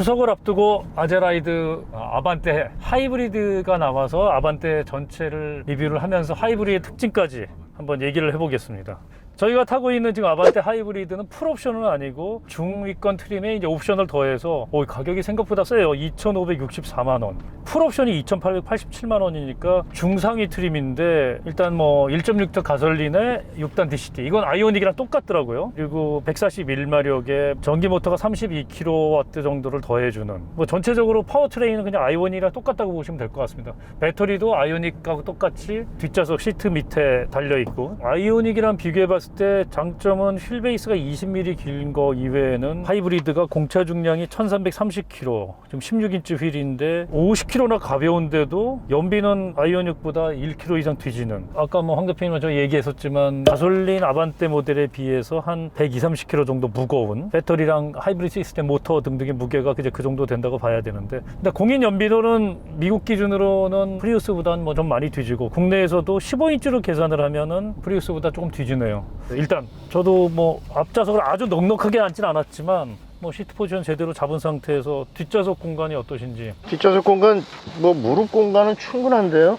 추석을 앞두고 아제라이드 아반떼 하이브리드가 나와서 아반떼 전체를 리뷰를 하면서 하이브리드의 특징까지 한번 얘기를 해보겠습니다. 저희가 타고 있는 지금 아반떼 하이브리드는 풀옵션은 아니고 중위권 트림에 이제 옵션을 더해서 가격이 생각보다 세요. 2,564만 원. 풀옵션이 2,887만 원이니까 중상위 트림인데 일단 뭐 1.6T 가솔린에 6단 DCT 이건 아이오닉이랑 똑같더라고요. 그리고 141마력에 전기 모터가 32kW 정도를 더해주는 뭐 전체적으로 파워트레인은 그냥 아이오닉이랑 똑같다고 보시면 될 것 같습니다. 배터리도 아이오닉하고 똑같이 뒷좌석 시트 밑에 달려있고 아이오닉이랑 비교해봤을 때 장점은 휠 베이스가 20mm 긴 거 이외에는 하이브리드가 공차 중량이 1330kg 지금 16인치 휠인데 50kg나 가벼운데도 연비는 아이오닉보다 1kg 이상 뒤지는 아까 뭐 황 대표님은 저 얘기했었지만 가솔린 아반떼 모델에 비해서 한 120, 30kg 정도 무거운 배터리랑 하이브리드 시스템 모터 등등의 무게가 이제 그 정도 된다고 봐야 되는데 근데 공인 연비도는 미국 기준으로는 프리우스보다는 뭐 좀 많이 뒤지고 국내에서도 15인치로 계산을 하면은 프리우스보다 조금 뒤지네요. 일단 저도 뭐 앞좌석을 아주 넉넉하게 앉진 않았지만 뭐 시트 포지션 제대로 잡은 상태에서 뒷좌석 공간이 어떠신지. 뒷좌석 공간 뭐 무릎 공간은 충분한데요.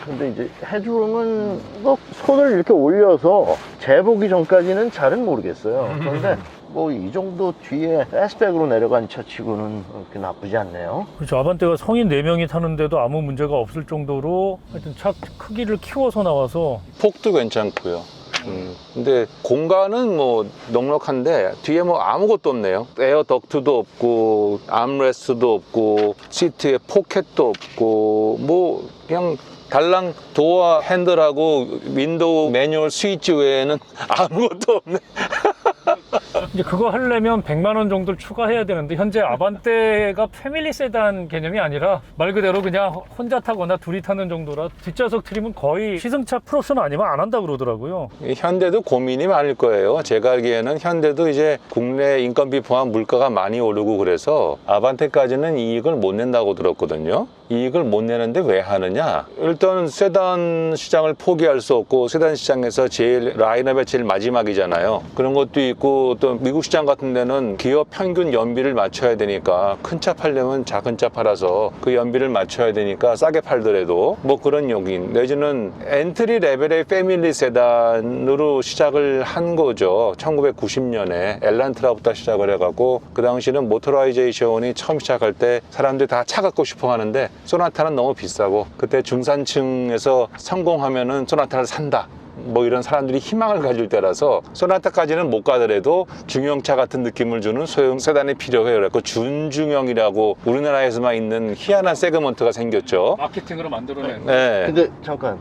근데 이제 헤드룸은 뭐 손을 이렇게 올려서 재보기 전까지는 잘은 모르겠어요. 그런데 뭐 이 정도 뒤에 패스백으로 내려간 차 치고는 그렇게 나쁘지 않네요. 그렇죠. 아반떼가 성인 4명이 타는데도 아무 문제가 없을 정도로 하여튼 차 크기를 키워서 나와서 폭도 괜찮고요. 근데 공간은 뭐 넉넉한데 뒤에 뭐 아무것도 없네요. 에어 덕트도 없고 암레스트도 없고 시트에 포켓도 없고 뭐 그냥 달랑 도어 핸들하고 윈도우 매뉴얼 스위치 외에는 아무것도 없네. 이제 그거 하려면 100만 원 정도를 추가해야 되는데 현재 아반떼가 패밀리 세단 개념이 아니라 말 그대로 그냥 혼자 타거나 둘이 타는 정도라 뒷좌석 트림은 거의 시승차 풀옵션 아니면 안 한다고 그러더라고요. 현대도 고민이 많을 거예요. 제가 알기에는 현대도 이제 국내 인건비 포함 물가가 많이 오르고 그래서 아반떼까지는 이익을 못 낸다고 들었거든요. 이익을 못 내는데 왜 하느냐? 일단 세단 시장을 포기할 수 없고 세단 시장에서 제일 라인업의 제일 마지막이잖아요. 그런 것도 있고 또 미국 시장 같은 데는 기업 평균 연비를 맞춰야 되니까 큰 차 팔려면 작은 차 팔아서 그 연비를 맞춰야 되니까 싸게 팔더라도 뭐 그런 요인 내지는 엔트리 레벨의 패밀리 세단으로 시작을 한 거죠. 1990년에 엘란트라부터 시작을 해갖고 그 당시는 모터라이제이션이 처음 시작할 때 사람들이 다 차 갖고 싶어 하는데 소나타는 너무 비싸고 그때 중산층에서 성공하면은 소나타를 산다 뭐 이런 사람들이 희망을 가질 때라서 소나타까지는 못 가더라도 중형차 같은 느낌을 주는 소형 세단이 필요해요. 그래서 준중형이라고 우리나라에서만 있는 희한한 세그먼트가 생겼죠. 마케팅으로 만들어낸. 네. 근데 잠깐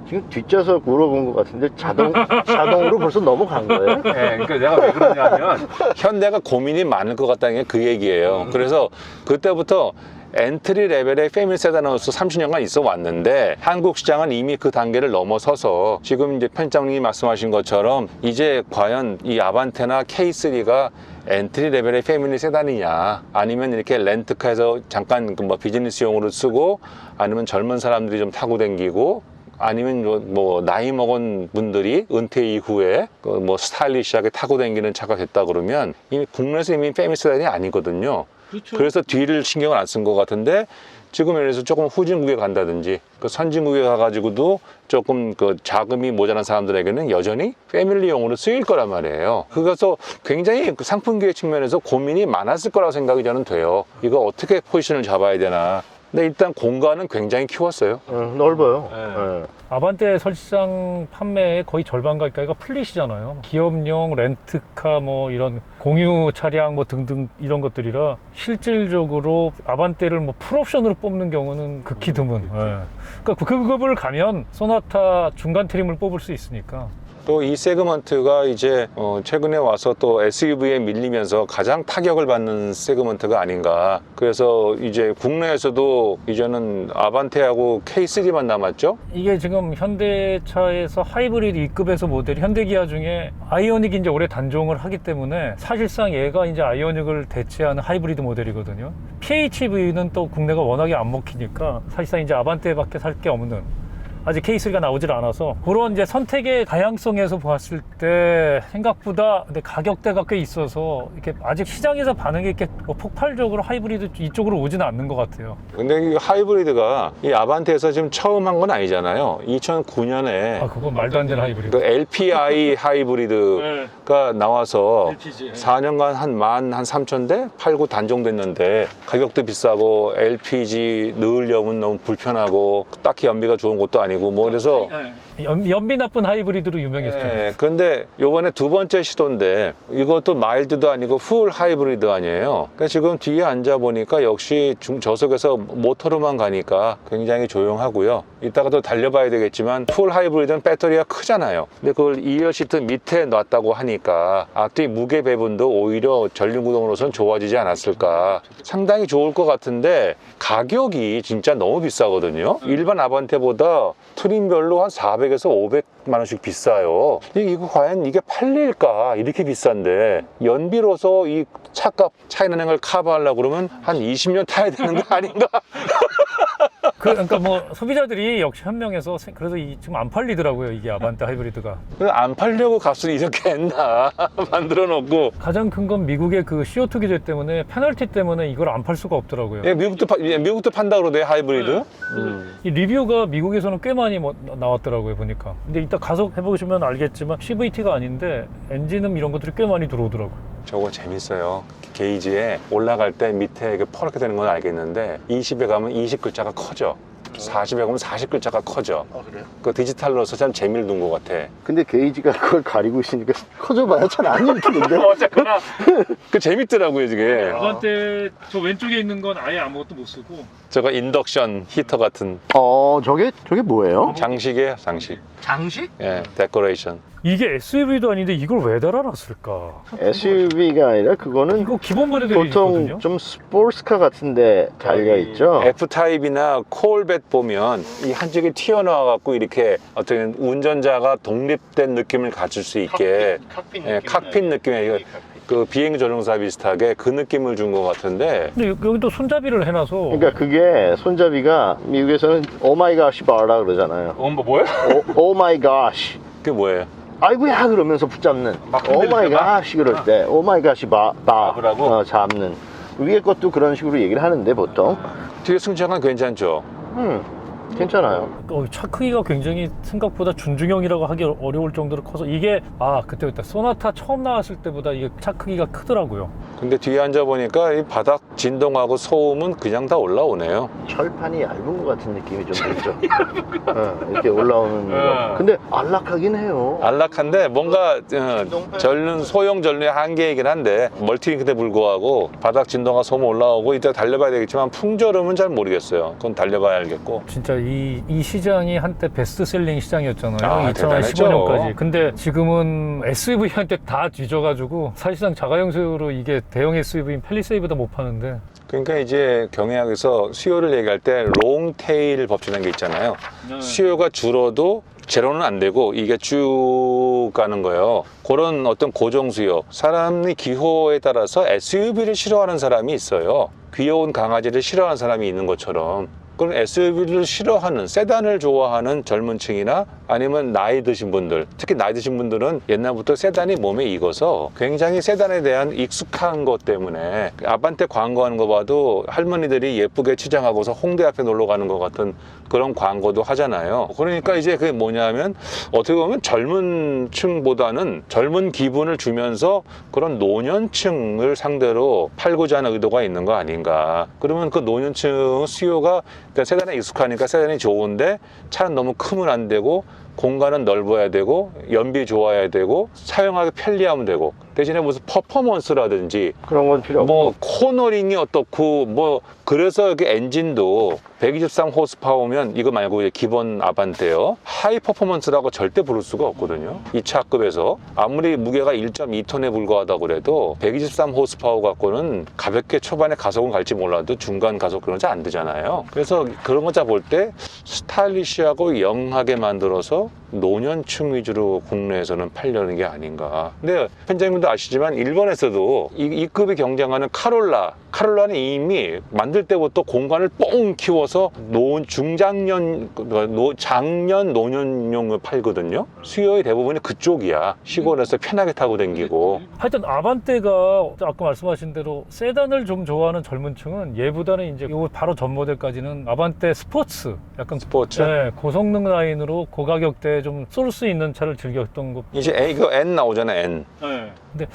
지금 뒷좌석 물어본 것 같은데 자동으로 벌써 넘어간 거예요? 네, 그러니까 내가 왜 그러냐면 현대가 고민이 많을 것 같다는 게 그 얘기예요. 그래서 그때부터 엔트리 레벨의 패밀리 세단으로서 30년간 있어 왔는데 한국 시장은 이미 그 단계를 넘어서서 지금 이제 편집장님이 말씀하신 것처럼 이제 과연 이 아반떼나 K3가 엔트리 레벨의 패밀리 세단이냐 아니면 이렇게 렌트카에서 잠깐 뭐 비즈니스용으로 쓰고 아니면 젊은 사람들이 좀 타고 댕기고 아니면 뭐 나이 먹은 분들이 은퇴 이후에 뭐 스타일리시하게 타고 다니는 차가 됐다 그러면 이미 국내에서 이미 패밀리 세단이 아니거든요. 그렇죠. 그래서 뒤를 신경을 안 쓴 것 같은데 지금 예를 들어서 조금 후진국에 간다든지 그 선진국에 가가지고도 조금 그 자금이 모자란 사람들에게는 여전히 패밀리용으로 쓰일 거란 말이에요. 그래서 굉장히 그 상품 기획 측면에서 고민이 많았을 거라고 생각이 저는 돼요. 이거 어떻게 포지션을 잡아야 되나. 근데 일단 공간은 굉장히 키웠어요. 넓어요. 네. 아반떼 설치상 판매의 거의 절반 가까이가 플릿이잖아요. 기업용 렌트카 뭐 이런 공유 차량 뭐 등등 이런 것들이라 실질적으로 아반떼를 뭐 풀옵션으로 뽑는 경우는 극히 드문. 그러니까 그 급을 가면 소나타 중간 트림을 뽑을 수 있으니까. 또 이 세그먼트가 이제 최근에 와서 또 SUV에 밀리면서 가장 타격을 받는 세그먼트가 아닌가. 그래서 이제 국내에서도 이제는 아반떼하고 K3만 남았죠. 이게 지금 현대차에서 하이브리드 2급에서 모델이 현대기아 중에 아이오닉이 이제 올해 단종을 하기 때문에 사실상 얘가 이제 아이오닉을 대체하는 하이브리드 모델이거든요. PHEV는 또 국내가 워낙에 안 먹히니까 사실상 이제 아반떼밖에 살 게 없는 아직 K3가 나오질 않아서 그런 이제 선택의 다양성에서 보았을 때 생각보다 근데 가격대가 꽤 있어서 이렇게 아직 시장에서 반응이 이렇게 뭐 폭발적으로 하이브리드 이쪽으로 오지는 않는 것 같아요. 근데 이 하이브리드가 이 아반떼에서 지금 처음 한 건 아니잖아요. 2009년에 아 그건 말도 안 되는 하이브리드. 그 LPI 하이브리드가 나와서 LPG. 4년간 한 13,000대 팔고 단종됐는데 가격도 비싸고 LPG 넣으려면 너무 불편하고 딱히 연비가 좋은 것도 아니고 뭐 그래서 연비 나쁜 하이브리드로 유명했죠. 네, 그런데 요번에 두 번째 시도인데 이것도 마일드도 아니고 풀 하이브리드 아니에요. 그러니까 지금 뒤에 앉아 보니까 역시 저속에서 모터로만 가니까 굉장히 조용하고요. 이따가 또 달려봐야 되겠지만 풀 하이브리드는 배터리가 크잖아요. 근데 그걸 2열 시트 밑에 놨다고 하니까 앞뒤 무게 배분도 오히려 전륜구동으로선 좋아지지 않았을까. 상당히 좋을 것 같은데 가격이 진짜 너무 비싸거든요. 일반 아반떼보다 트림별로 한 400에서 500만 원씩 비싸요. 이거 과연 이게 팔릴까? 이렇게 비싼데 연비로서 이 차값 차이 나는 걸 커버하려고 그러면 한 20년 타야 되는 거 아닌가? 그러니까 뭐 소비자들이 역시 현명해서 그래서 지금 안 팔리더라고요, 이게 아반떼 하이브리드가. 안 팔려고 값을 이렇게 했나? 만들어 놓고. 가장 큰 건 미국의 그 CO2 규제 때문에 페널티 때문에 이걸 안 팔 수가 없더라고요. 예, 미국도 판다 그러대 하이브리드. 이 리뷰가 미국에서는 꽤 많이 나왔더라고요, 보니까. 근데 이따 가속 해보시면 알겠지만 CVT가 아닌데 엔진음 이런 것들이 꽤 많이 들어오더라고요. 저거 재밌어요. 게이지에 올라갈 때 밑에 이게 퍼렇게 되는 건 알겠는데 20에 가면 20글자가 커져. 40에 가면 40글자가 커져. 아, 그래요? 그 디지털로서 참 재미를 둔 것 같아. 근데 게이지가 그걸 가리고 있으니까 커져봐야 잘 안 읽히는데. 어쨌거나 그 재밌더라고요, 이게. 아반떼 저 왼쪽에 있는 건 아예 아무것도 못 쓰고 저거 인덕션 히터 같은 저게 뭐예요? 장식이에요, 장식. 장식? 예, 데코레이션. 이게 SUV도 아닌데 이걸 왜 달아놨을까? SUV가 아니라 그거는 이거 기본 모델이 보통 있거든요. 좀 스포츠카 같은데 달려있죠? F타입이나 콜벳 보면 이 한쪽이 튀어나와 갖고 이렇게 어떤 운전자가 독립된 느낌을 가질 수 있게 칵핏 느낌의 그 비행 조종사 비슷하게 그 느낌을 준 것 같은데. 근데 여기 또 손잡이를 해놔서 그러니까 그게 손잡이가 미국에서는 오마이갓이 바라 그러잖아요. 뭐예요? 오마이갓. 그게 뭐예요? 아이고야 그러면서 붙잡는. 막 흔들릴 때 오마이갓이 그럴 때 오마이갓이 잡으라고? 잡는. 위에 것도 그런 식으로 얘기를 하는데 보통. 뒤에 승차감 괜찮죠? 괜찮아요. 차 크기가 굉장히 생각보다 준중형이라고 하기 어려울 정도로 커서 이게 그때 소나타 처음 나왔을 때보다 이게 차 크기가 크더라고요. 근데 뒤에 앉아보니까 이 바닥 진동하고 소음은 그냥 다 올라오네요. 철판이 얇은 것 같은 느낌이 좀 들죠. 이렇게 올라오는 거. 근데 안락하긴 해요. 안락한데 뭔가 소형 전륜의 한계이긴 한데 멀티링크인데 불구하고 바닥 진동과 소음 올라오고 이따 달려봐야 되겠지만 풍절음은 잘 모르겠어요. 그건 달려봐야 알겠고. 진짜 이 시장이 한때 베스트셀링 시장이었잖아요. 대단했죠. 2015년까지. 근데 지금은 SUV한테 다 뒤져가지고 사실상 자가용 수요로 이게 대형 SUV인 팰리세이보다 못 파는데. 그러니까 이제 경영학에서 수요를 얘기할 때 롱테일 법칙이라는 게 있잖아요. 수요가 줄어도 제로는 안 되고 이게 쭉 가는 거예요. 그런 어떤 고정 수요. 사람의 기호에 따라서 SUV를 싫어하는 사람이 있어요. 귀여운 강아지를 싫어하는 사람이 있는 것처럼. 그런 SUV를 싫어하는, 세단을 좋아하는 젊은 층이나 아니면 나이 드신 분들, 특히 나이 드신 분들은 옛날부터 세단이 몸에 익어서 굉장히 세단에 대한 익숙한 것 때문에 아반떼 광고하는 거 봐도 할머니들이 예쁘게 치장하고서 홍대 앞에 놀러 가는 것 같은 그런 광고도 하잖아요. 그러니까 이제 그게 뭐냐면 어떻게 보면 젊은 층보다는 젊은 기분을 주면서 그런 노년층을 상대로 팔고자 하는 의도가 있는 거 아닌가. 그러면 그 노년층 수요가 세단에 익숙하니까 세단이 좋은데 차는 너무 크면 안 되고 공간은 넓어야 되고 연비 좋아야 되고 사용하기 편리하면 되고 대신에 무슨 퍼포먼스라든지 그런 건 필요 없고. 뭐 코너링이 어떻고 뭐 그래서 이게 엔진도 123호스파워면 이거 말고 이제 기본 아반떼요. 하이 퍼포먼스라고 절대 부를 수가 없거든요. 이 차급에서 아무리 무게가 1.2톤에 불과하다고 그래도 123호스파워 갖고는 가볍게 초반에 가속은 갈지 몰라도 중간 가속 그런 게 안 되잖아요. 그래서 그런 거 볼 때 스타일리시하고 영하게 만들어서 노년층 위주로 국내에서는 팔려는 게 아닌가. 근데 편장님도 아시지만 일본에서도 이 급이 경쟁하는 카롤라 카롤라는 이미 만들 때부터 공간을 뻥 키워서 장년 노년용을 팔거든요. 수요의 대부분이 그쪽이야. 시골에서 편하게 타고 다니고. 하여튼 아반떼가 아까 말씀하신 대로 세단을 좀 좋아하는 젊은 층은 얘보다는 이제 요 바로 전 모델까지는 아반떼 스포츠, 약간 스포츠. 네, 고성능 라인으로 고가격대에 좀 쏠 수 있는 차를 즐겼던 거. 이제 이거 N 나오잖아, N. 근데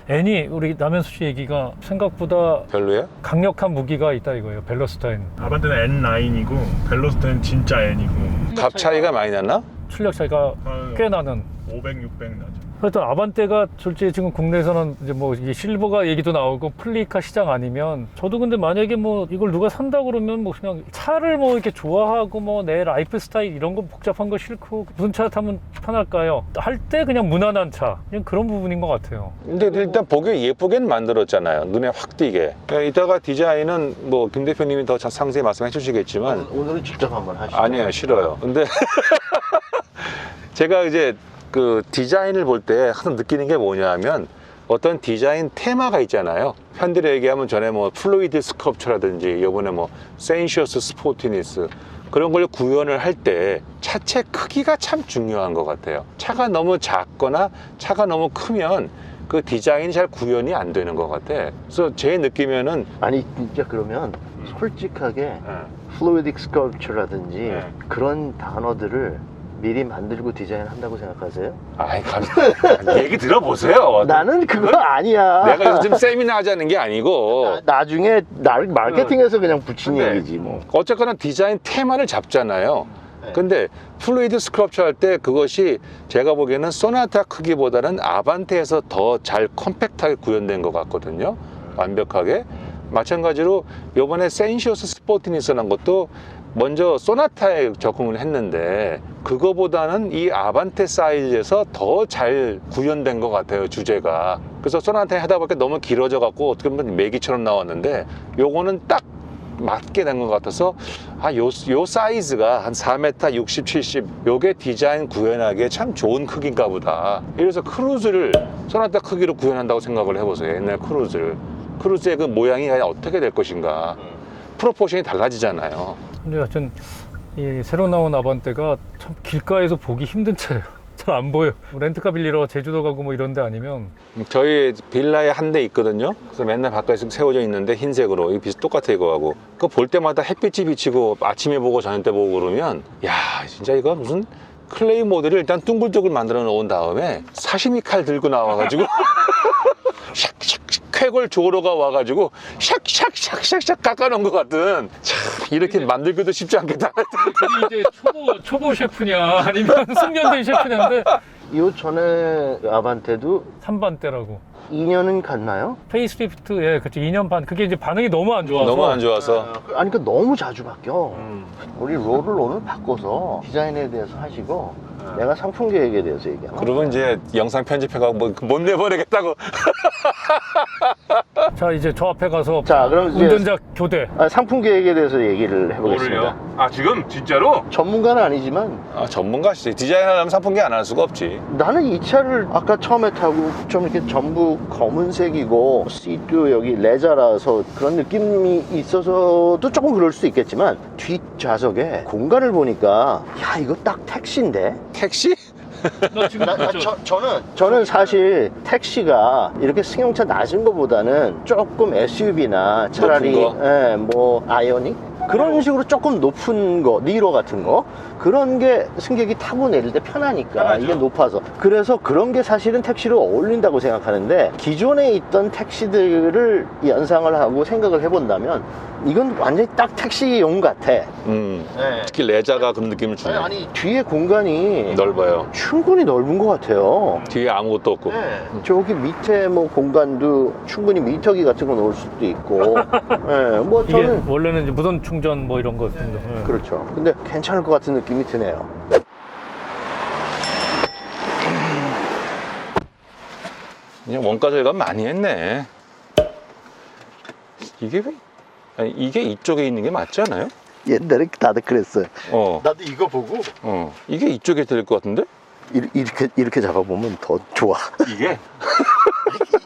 N이 우리 남현수 씨 얘기가 생각보다 별로야? 강력한 무기가 있다 이거예요. 벨로스타인. 아반떼는 N9이고 벨로스테는 진짜 N이고 값 차이가 많이 났나? 출력 차이가 꽤 나는. 500, 600 나죠. 하여튼 아반떼가 솔직히 지금 국내에서는 이제 뭐 이게 실버가 얘기도 나오고 플리카 시장 아니면 저도 근데 만약에 뭐 이걸 누가 산다 그러면 뭐 그냥 차를 뭐 이렇게 좋아하고 뭐 내 라이프 스타일 이런 거 복잡한 거 싫고 무슨 차 타면 편할까요? 할 때 그냥 무난한 차 그냥 그런 부분인 것 같아요. 근데 일단 보기 예쁘게는 만들었잖아요. 눈에 확 띄게. 이따가 디자인은 뭐 김 대표님이 더 상세히 말씀해 주시겠지만 오늘은 직접 한번 하시죠. 아니에요, 싫어요. 근데 제가 이제 그 디자인을 볼 때 항상 느끼는 게 뭐냐면 어떤 디자인 테마가 있잖아요. 현대로 얘기하면 전에 뭐 플루이드 스컬프처라든지 이번에 뭐 센시어스 스포티니스 그런 걸 구현을 할 때 차체 크기가 참 중요한 것 같아요. 차가 너무 작거나 차가 너무 크면 그 디자인이 잘 구현이 안 되는 것 같아. 그래서 제 느낌에는 아니 진짜 그러면 솔직하게 플루이딕 스컬프처라든지 네. 그런 단어들을 미리 만들고 디자인한다고 생각하세요? 아이 얘기 들어보세요. 나는 그거 아니야. 내가 요즘 세미나 하자는 게 아니고 나중에 마케팅에서 그냥 붙인 근데 얘기지 뭐. 어쨌거나 디자인 테마를 잡잖아요. 네. 근데 플루이드 스컬프처 할 때 그것이 제가 보기에는 소나타 크기보다는 아반떼에서 더 잘 컴팩트하게 구현된 것 같거든요. 완벽하게. 마찬가지로 요번에 센시어스 스포티니스라는 것도 먼저 소나타에 적응을 했는데 그거보다는 이 아반떼 사이즈에서 더 잘 구현된 것 같아요, 주제가. 그래서 소나타에 하다 보니까 너무 길어져 갖고 어떻게 보면 메기처럼 나왔는데 요거는 딱 맞게 된 것 같아서 요 사이즈가 한 4m 60, 70 요게 디자인 구현하기에 참 좋은 크기인가 보다. 이래서 크루즈를 소나타 크기로 구현한다고 생각을 해보세요. 옛날 크루즈의 그 모양이 어떻게 될 것인가. 프로포션이 달라지잖아요. 근데 하여튼 이 새로 나온 아반떼가 참 길가에서 보기 힘든 차예요. 잘 안 보여. 렌트카 빌리러 제주도 가고 뭐 이런 데 아니면 저희 빌라에 한 대 있거든요. 그래서 맨날 바깥에 세워져 있는데 흰색으로 이 똑같아 이거하고. 그거 볼 때마다 햇빛이 비치고 아침에 보고 저녁 때 보고 그러면 야 진짜 이거 무슨 클레이 모델을 일단 둥글둥글 만들어 놓은 다음에 사시미 칼 들고 나와가지고 샥샥 쾌골 조로가 와가지고 샥샥샥샥샥 깎아놓은 것 같은 참 이렇게 만들기도 쉽지 않겠다. 이제 초보 셰프냐 아니면 숙련된 셰프냐인데 이 전에 아반떼도 3반대라고 2년은 갔나요? 페이스리프트 예 그치 2년 반 그게 이제 반응이 너무 안 좋아서 너무 안 좋아서. 아니 그러니까 너무 자주 바뀌어. 우리 롤을 오늘 바꿔서 디자인에 대해서 하시고 내가 상품 계획에 대해서 얘기하나? 그러면 이제 영상 편집해가고 못 내보내겠다고. 자 이제 저 앞에 가서 자 그럼 이제 운전자 교대 상품 계획에 대해서 얘기를 해보겠습니다. 아 지금 진짜로? 전문가는 아니지만 전문가시지. 디자인하려면 상품계 안 할 수가 없지. 나는 이 차를 아까 처음에 타고 좀 이렇게 전부 검은색이고 시트 여기 레자라서 그런 느낌이 있어서도 조금 그럴 수 있겠지만 뒷좌석에 공간을 보니까 야 이거 딱 택시인데. 택시? 나 지금 저는 사실 택시가 이렇게 승용차 낮은 것보다는 조금 SUV나 차라리 높은 예, 뭐 아이오닉 그런 식으로 조금 높은 거 니로 같은 거 그런 게 승객이 타고 내릴 때 편하니까 이게 높아서 그래서 그런 게 사실은 택시로 어울린다고 생각하는데 기존에 있던 택시들을 연상을 하고 생각을 해본다면 이건 완전히 딱 택시용 같아. 네. 특히 레자가 그런 느낌을 주네. 아니 뒤에 공간이 넓어요. 충분히 넓은 것 같아요. 뒤에 아무것도 없고. 저기 밑에 뭐 공간도 충분히 미터기 같은 거 놓을 수도 있고. 네, 뭐 이게 저는 원래는 이제 무선 충전 뭐 이런 거 예. 그렇죠. 근데 괜찮을 것 같은 느낌이 드네요. 그냥 원가 절감 많이 했네. 이게 왜? 아니, 이게 이쪽에 있는 게 맞지 않아요? 옛날에 다들 그랬어요. 어. 나도 이거 보고 이게 이쪽에 될 것 같은데? 이렇게 잡아보면 더 좋아. 이게?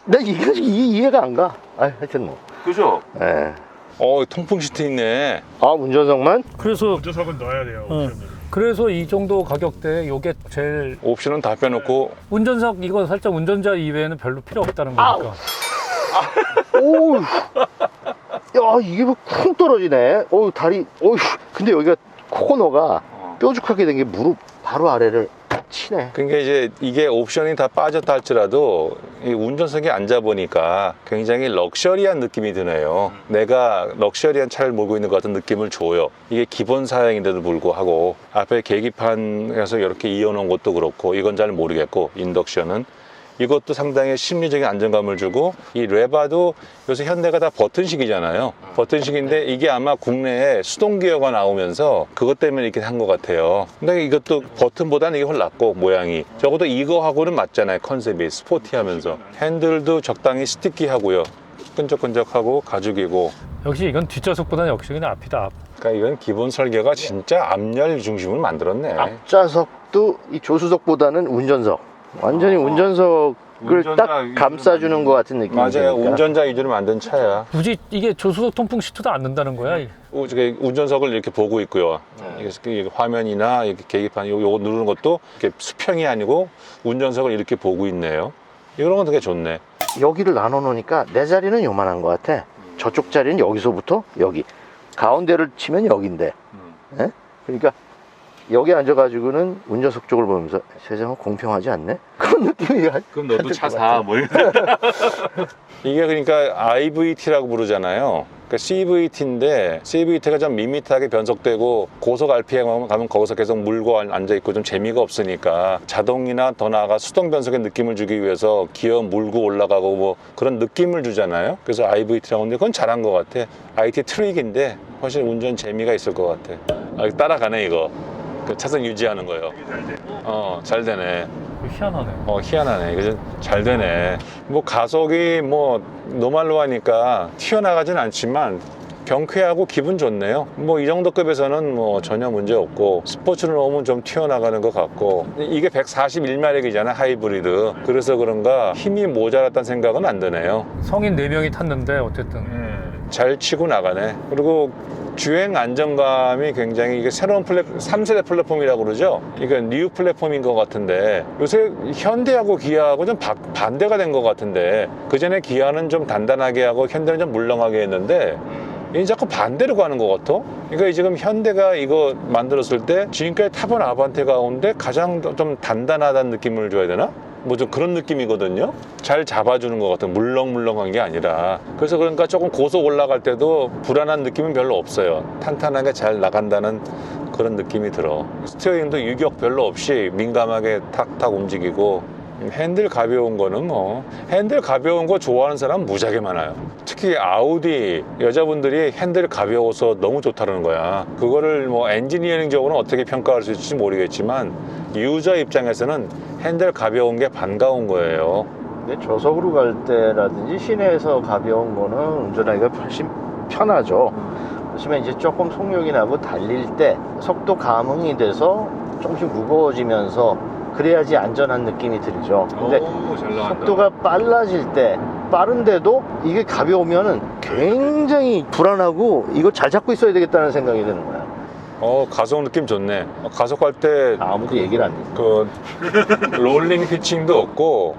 나 이해가 안 가. 하여튼 뭐. 그죠? 예. 통풍 시트 있네. 아, 운전석만? 그래서 운전석은 넣어야 돼요. 옵션을. 그래서 이 정도 가격대에 이게 제일 옵션은 다 빼놓고 운전석 이거 살짝 운전자 이외에는 별로 필요 없다는 거니까. 오, 야, 이게 뭐 쿵 떨어지네. 다리, 근데 여기가 코너가 뾰족하게 된 게 무릎 바로 아래를 치네. 그러니까 이제 이게 옵션이 다 빠졌다 할지라도 이 운전석에 앉아보니까 굉장히 럭셔리한 느낌이 드네요. 내가 럭셔리한 차를 몰고 있는 것 같은 느낌을 줘요. 이게 기본 사양인데도 불구하고 앞에 계기판에서 이렇게 이어놓은 것도 그렇고 이건 잘 모르겠고 인덕션은 이것도 상당히 심리적인 안정감을 주고 이 레바도 요새 현대가 다 버튼식이잖아요. 버튼식인데 이게 아마 국내에 수동 기어가 나오면서 그것 때문에 이렇게 한 것 같아요. 근데 이것도 버튼보다는 이게 훨씬 낫고 모양이 적어도 이거하고는 맞잖아요. 컨셉이 스포티하면서 핸들도 적당히 스티키하고요. 끈적끈적하고 가죽이고 역시 이건 뒷좌석보다는 역시 그냥 앞이다 앞. 그러니까 이건 기본 설계가 진짜 앞열 중심으로 만들었네. 앞좌석도 이 조수석보다는 운전석. 완전히 운전석을 운전자 딱 위주로 감싸주는 것 같은 느낌이 맞아요. 드니까. 운전자 위주로 만든 차야. 굳이 이게 조수석 통풍 시트도 안 넣는다는 거야. 운전석을 이렇게 보고 있고요. 이게 화면이나 이렇게 계기판 요거 누르는 것도 이렇게 수평이 아니고 운전석을 이렇게 보고 있네요. 이런 건 되게 좋네. 여기를 나눠 놓으니까 내 자리는 요만한 것 같아. 저쪽 자리는 여기서부터 여기. 가운데를 치면 여기인데. 예? 그러니까 여기 앉아가지고는 운전석 쪽을 보면서 세상은 공평하지 않네? 그런 느낌이. 그럼 너도 차 사, 뭐. 이게 그러니까 IVT라고 부르잖아요. 그러니까 CVT인데 CVT가 좀 밋밋하게 변속되고 고속 RPM 가면 거기서 계속 물고 앉아있고 좀 재미가 없으니까 자동이나 더 나아가 수동 변속의 느낌을 주기 위해서 기어 물고 올라가고 뭐 그런 느낌을 주잖아요. 그래서 IVT라고 하는데 그건 잘한 것 같아. IT 트릭인데 훨씬 운전 재미가 있을 것 같아. 따라가네 이거. 그 차선 유지하는 거예요. 잘 되네. 희한하네. 희한하네. 그죠? 잘 되네. 뭐 가속이 뭐 노말로 하니까 튀어나가진 않지만 경쾌하고 기분 좋네요. 뭐 이 정도 급에서는 뭐 전혀 문제 없고 스포츠를 넣으면 좀 튀어나가는 것 같고 이게 141마력이잖아 하이브리드. 그래서 그런가 힘이 모자랐다는 생각은 안 드네요. 성인 4명이 탔는데 어쨌든 잘 치고 나가네. 그리고 주행 안정감이 굉장히 이게 새로운 3세대 플랫폼이라고 그러죠. 이게 뉴 플랫폼인 것 같은데 요새 현대하고 기아하고 좀 반대가 된 것 같은데 그 전에 기아는 좀 단단하게 하고 현대는 좀 물렁하게 했는데 이제 자꾸 반대로 가는 것 같아. 그러니까 지금 현대가 이거 만들었을 때 지금까지 타본 아반떼 가운데 가장 좀 단단하다는 느낌을 줘야 되나? 뭐 좀 그런 느낌이거든요. 잘 잡아주는 것 같은 물렁물렁한 게 아니라 그래서 그러니까 조금 고속 올라갈 때도 불안한 느낌은 별로 없어요. 탄탄하게 잘 나간다는 그런 느낌이 들어. 스티어링도 유격 별로 없이 민감하게 탁탁 움직이고 핸들 가벼운 거는 뭐 핸들 가벼운 거 좋아하는 사람 무지하게 많아요. 특히 아우디 여자분들이 핸들 가벼워서 너무 좋다는 거야. 그거를 뭐 엔지니어링적으로는 어떻게 평가할 수 있을지 모르겠지만 유저 입장에서는 핸들 가벼운 게 반가운 거예요. 근데 저속으로 갈 때라든지 시내에서 가벼운 거는 운전하기가 훨씬 편하죠. 그렇지만 이제 조금 속력이 나고 달릴 때 속도 감응이 돼서 조금씩 무거워지면서 그래야지 안전한 느낌이 들죠. 근데 속도가 빨라질 때 빠른데도 이게 가벼우면은 굉장히 불안하고 이거 잘 잡고 있어야 되겠다는 생각이 드는 거야. 가속 느낌 좋네. 가속할 때 아무도 얘기를 안 해. 그 롤링 피칭도 없고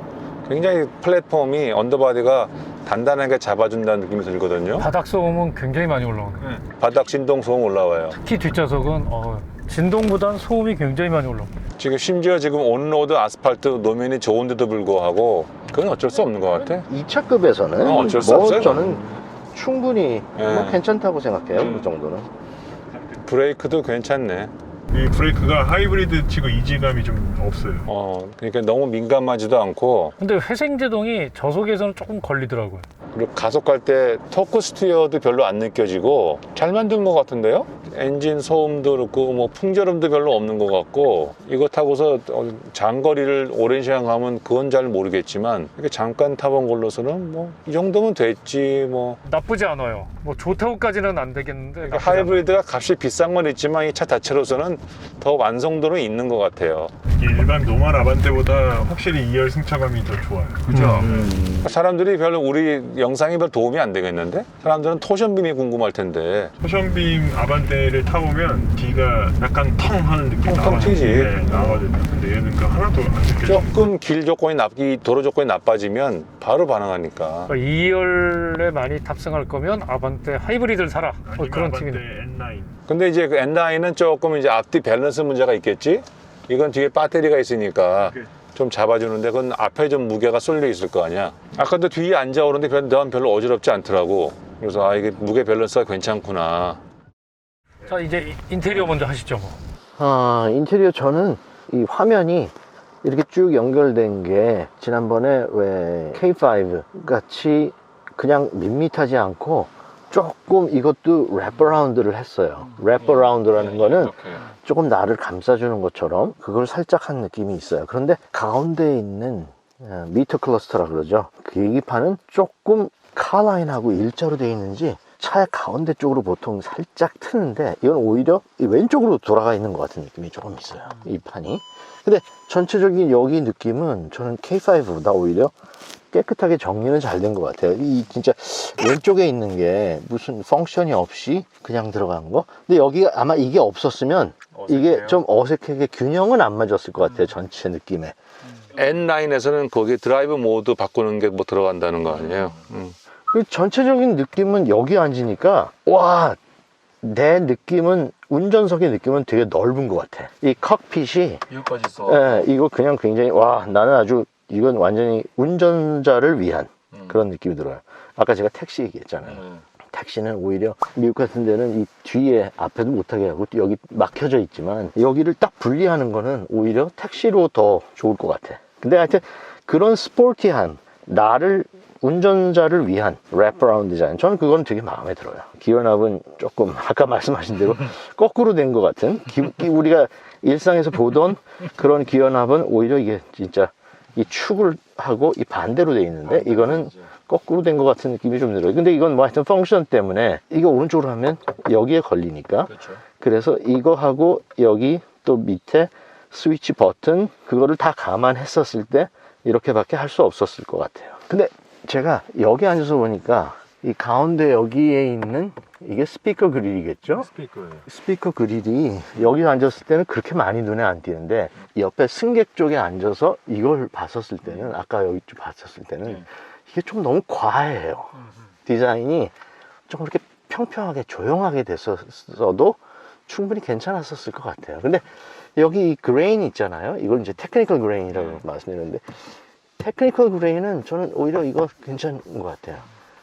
굉장히 플랫폼이 언더바디가 단단하게 잡아준다는 느낌이 들거든요. 바닥 소음은 굉장히 많이 올라오네. 바닥 진동 소음 올라와요. 특히 뒷좌석은 진동보단 소음이 굉장히 많이 올라오네. 지금 심지어 지금 온로드 아스팔트 노면이 좋은데도 불구하고 그건 어쩔 수 없는 것 같아. 2차급에서는 어쩔 수 없어요. 저는 충분히 뭐 예. 괜찮다고 생각해요. 그 정도는. 브레이크도 괜찮네. 이 브레이크가 하이브리드 치고 이질감이 좀 없어요. 그러니까 너무 민감하지도 않고 근데 회생제동이 저속에서는 조금 걸리더라고요. 그리고 가속할 때 토크 스티어도 별로 안 느껴지고 잘 만든 것 같은데요? 엔진 소음도 그렇고 뭐 풍절음도 별로 없는 것 같고 이거 타고서 장거리를 오랜 시간 가면 그건 잘 모르겠지만 이렇게 잠깐 타본 걸로서는 뭐 이 정도면 됐지 뭐. 나쁘지 않아요. 뭐 좋다고까지는 안 되겠는데. 그러니까 하이브리드가 값이 비싼 건 있지만 이 차 자체로서는 더 완성도는 있는 것 같아요. 일반 노멀 아반떼보다 확실히 2열 승차감이 더 좋아요. 그죠? 사람들이 별로 우리 영상이 별 도움이 안 되겠는데? 사람들은 토션빔이 궁금할 텐데. 토션빔 아반떼를 타보면 뒤가 약간 텅 하는 느낌 텅 튀지. 네, 나거든요. 근데 얘는 그 하나도 안 느껴져요. 조금 길 조건이 도로 조건이 나빠지면 바로 반응하니까. 그러니까 2열에 많이 탑승할 거면 아반떼 하이브리드를 사라. 아니면 그런 아반떼 팀이네. N9. 근데 이제 그 N9은 조금 이제 앞뒤 밸런스 문제가 있겠지? 이건 뒤에 배터리가 있으니까 좀 잡아주는데 그건 앞에 좀 무게가 쏠려 있을 거 아니야. 아까도 뒤에 앉아 오는데 난 별로 어지럽지 않더라고. 그래서 이게 무게 밸런스가 괜찮구나. 자, 이제 인테리어 먼저 하시죠. 뭐. 인테리어 저는 이 화면이 이렇게 쭉 연결된 게 지난번에 왜 K5 같이 그냥 밋밋하지 않고 조금 이것도 랩어라운드를 했어요. 랩어라운드라는 거는 조금 나를 감싸주는 것처럼 그걸 살짝 한 느낌이 있어요. 그런데 가운데에 있는 미터 클러스터라 그러죠. 그 계기판은 조금 카라인하고 일자로 되어 있는지 차의 가운데 쪽으로 보통 살짝 트는데 이건 오히려 이 왼쪽으로 돌아가 있는 것 같은 느낌이 조금 있어요. 이 판이. 근데 전체적인 여기 느낌은 저는 K5보다 오히려 깨끗하게 정리는 잘 된 것 같아요. 이 진짜 왼쪽에 있는 게 무슨 펑션이 없이 그냥 들어간 거. 근데 여기가 아마 이게 없었으면 이게 좀 어색하게 균형은 안 맞았을 것 같아요. 전체 느낌에. N9에서는 거기에 드라이브 모드 바꾸는 게 뭐 들어간다는 거 아니에요? 그 전체적인 느낌은 여기 앉으니까 와, 내 느낌은 운전석의 느낌은 되게 넓은 것 같아. 이 칵핏이 이거까지 써. 예, 이거 그냥 굉장히 와, 나는 아주 이건 완전히 운전자를 위한 그런 느낌이 들어요. 아까 제가 택시 얘기했잖아요. 택시는 오히려 미국 같은 데는 이 뒤에 앞에도 못하게 하고 여기 막혀져 있지만 여기를 딱 분리하는 거는 오히려 택시로 더 좋을 것 같아. 근데 하여튼 그런 스포티한 나를 운전자를 위한 랩어라운드 디자인, 저는 그건 되게 마음에 들어요. 기어납은 조금 아까 말씀하신 대로 거꾸로 된 것 같은 우리가 일상에서 보던 그런 기어납은 오히려 이게 진짜 이 축을 하고 이 반대로 돼 있는데 이거는 거꾸로 된 것 같은 느낌이 좀 들어요. 근데 이건 뭐 하여튼 펑션 때문에 이거 오른쪽으로 하면 여기에 걸리니까 그래서 이거 하고 여기 또 밑에 스위치 버튼 그거를 다 감안했었을 때 이렇게밖에 할 수 없었을 것 같아요. 근데 제가 여기 앉아서 보니까 이 가운데 여기에 있는 이게 스피커 그릴이겠죠? 스피커 그릴이 여기 앉았을 때는 그렇게 많이 눈에 안 띄는데 옆에 승객 쪽에 앉아서 이걸 봤었을 때는 아까 여기 좀 봤었을 때는 이게 좀 너무 과해요. 디자인이 좀 이렇게 평평하게 조용하게 됐었어도 충분히 괜찮았었을 것 같아요. 근데 여기 이 그레인 있잖아요. 이걸 이제 테크니컬 그레인이라고 말씀드렸는데 테크니컬 그레인은 저는 오히려 이거 괜찮은 것 같아요.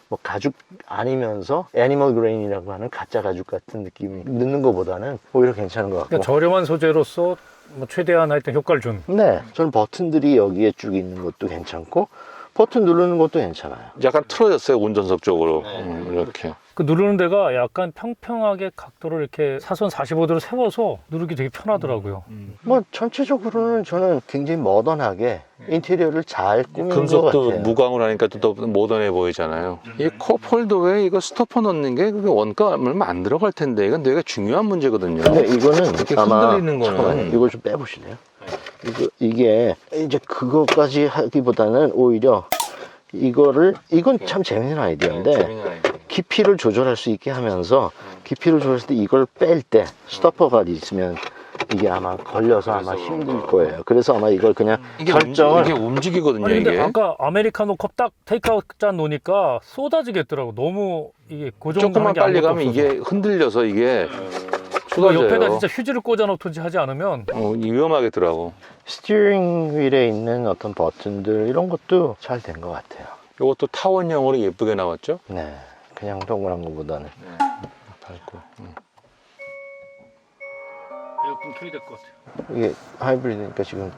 뭐 가죽 아니면서 애니멀 그레인이라고 하는 가짜 가죽 같은 느낌이 넣는 것보다는 오히려 괜찮은 것 같고. 그러니까 저렴한 소재로서 뭐 최대한 하여튼 효과를 준. 네, 저는 버튼들이 여기에 쭉 있는 것도 괜찮고 버튼 누르는 것도 괜찮아요. 약간 틀어졌어요, 운전석 쪽으로. 이렇게. 그 누르는 데가 약간 평평하게 각도를 이렇게 사선 45도로 세워서 누르기 되게 편하더라고요. 뭐 전체적으로는 저는 굉장히 모던하게 인테리어를 잘 꾸민 것 금속도 같아요. 무광으로 하니까 또 모던해 보이잖아요. 이 컵홀더에 이거 스토퍼 넣는 게 그게 원가 얼마 안 들어갈 텐데 이건 되게 중요한 문제거든요. 근데 이거는 이렇게 아마 흔들리는 거는. 잠깐만요. 이걸 좀 빼보실래요? 이게 이제 그거까지 하기보다는 오히려 이건 참 재밌는 아이디어인데 깊이를 조절할 수 있게 하면서 깊이를 조절했을 때 이걸 뺄 때 스토퍼가 있으면 이게 아마 걸려서 아마 힘들 거예요. 그래서 아마 이걸 그냥 설정을 이게 움직이거든요. 아니 근데 이게 아까 아메리카노 컵 딱 테이크아웃 잔 놓으니까 쏟아지겠더라고. 너무 이게 고정하는 조금만 게 빨리 아무것도 가면 없어서. 이게 흔들려서 이게 그거 쏟아져요. 옆에다 진짜 휴지를 꽂아 놓든지 하지 않으면 위험하겠더라고. 스티어링 휠에 있는 어떤 버튼들 이런 것도 잘 된 것 같아요. 이것도 타원형으로 예쁘게 나왔죠? 네, 그냥 동그란 것보다는. 밝고. 에어컨 켜야 될 것 같아요. 이게 하이브리드니까 지금